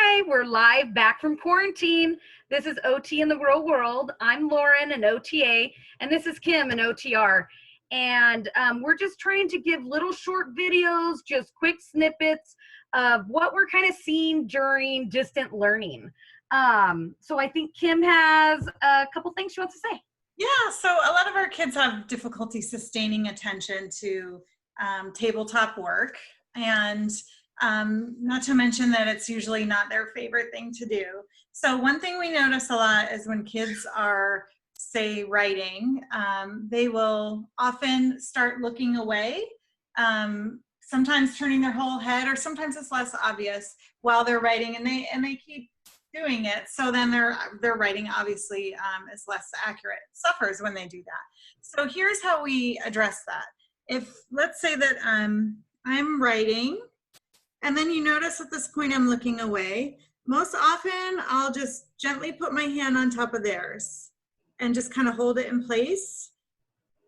Hi, we're live back from quarantine. This is OT in the Real World. I'm Lauren, an OTA, and this is Kim, an OTR. And we're just trying to give little short videos, just quick snippets of what we're kind of seeing during distant learning. So I think Kim has a couple things she wants to say. Yeah, so a lot of our kids have difficulty sustaining attention to tabletop work, and not to mention that it's usually not their favorite thing to do. So one thing we notice a lot is when kids are, say, writing, they will often start looking away, sometimes turning their whole head, or sometimes it's less obvious while they're writing, and they keep doing it. So then their writing obviously is less accurate, suffers when they do that. So here's how we address that. If, let's say that I'm writing, and then you notice at this point I'm looking away, most often I'll just gently put my hand on top of theirs and just kind of hold it in place.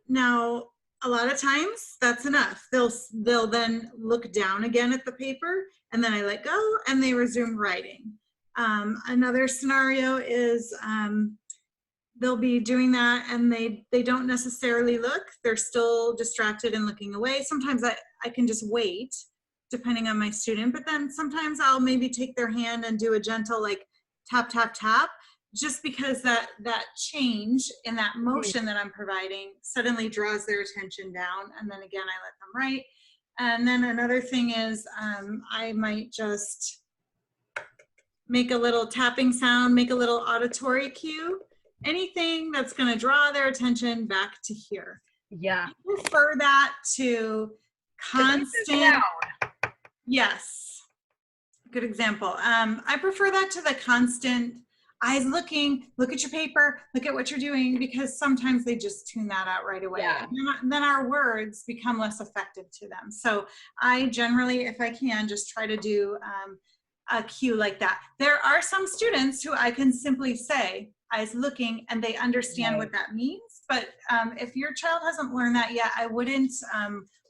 Now, a lot of times that's enough. They'll then look down again at the paper, and then I let go and they resume writing. Another scenario is they'll be doing that and they don't necessarily look. They're still distracted and looking away. Sometimes I can just wait, depending on my student, but then sometimes I'll maybe take their hand and do a gentle like tap, tap, tap, just because that change in that motion that I'm providing suddenly draws their attention down. And then again, I let them write. And then another thing is I might just make a little tapping sound, make a little auditory cue, anything that's going to draw their attention back to here. Yeah. I prefer that to constant. Yes. Good example. I prefer that to the constant eyes looking, look at your paper, look at what you're doing, because sometimes they just tune that out right away. Yeah. And then our words become less effective to them. So I generally, if I can, just try to do a cue like that. There are some students who I can simply say, eyes looking, and they understand what that means. But if your child hasn't learned that yet, I wouldn't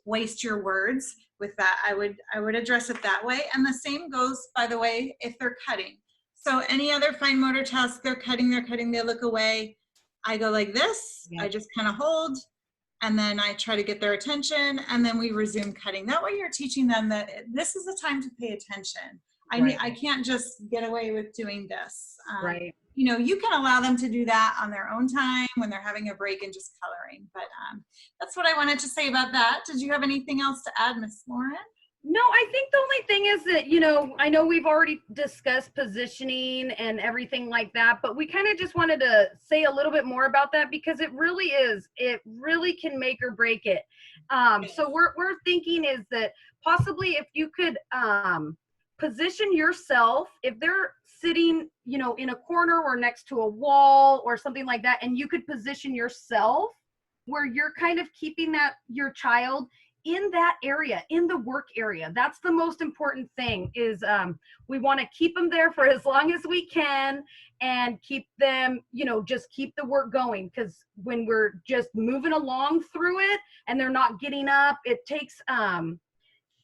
waste your words with that. I would address it that way. And the same goes, by the way, if they're cutting. So any other fine motor task, they're cutting, they look away. I go like this, I just kind of hold, and then I try to get their attention, and then we resume cutting. That way you're teaching them that this is the time to pay attention. I can't just get away with doing this. You know, you can allow them to do that on their own time when they're having a break and just coloring. But that's what I wanted to say about that. Did you have anything else to add, Miss Lauren? No, I think the only thing is that, you know, I know we've already discussed positioning and everything like that, but we kind of just wanted to say a little bit more about that because it really can make or break it. So we're thinking is that possibly if you could position yourself, if they're sitting, you know, in a corner or next to a wall or something like that, and you could position yourself where you're kind of keeping that your child in that area, in the work area. That's the most important thing is we want to keep them there for as long as we can and keep them, you know, just keep the work going, because when we're just moving along through it and they're not getting up, it takes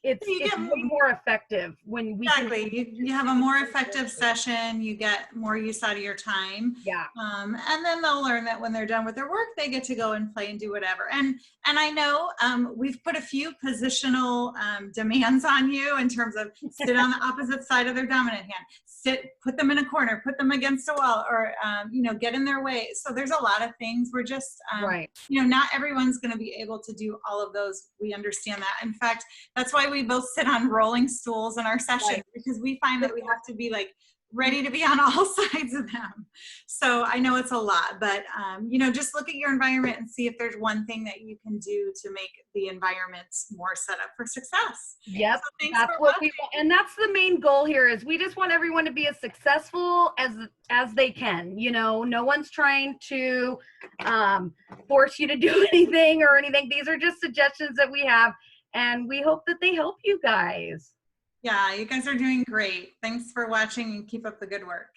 it's way more effective when we you have a more effective session, you get more use out of your time. And then they'll learn that when they're done with their work, they get to go and play and do whatever. And I know we've put a few positional demands on you in terms of sit on the opposite side of their dominant hand, put them in a corner, put them against a wall, or you know, get in their way. So there's a lot of things. We're just you know, not everyone's going to be able to do all of those. We understand that. In fact, that's why we both sit on rolling stools in our sessions, because we find that we have to be like ready to be on all sides of them. So I know it's a lot, but you know, just look at your environment and see if there's one thing that you can do to make the environment more set up for success. Yep, so that's what we want, and that's the main goal here. Is we just want everyone to be as successful as they can. You know, no one's trying to force you to do anything or anything. These are just suggestions that we have, and we hope that they help you guys. Yeah, you guys are doing great. Thanks for watching and keep up the good work.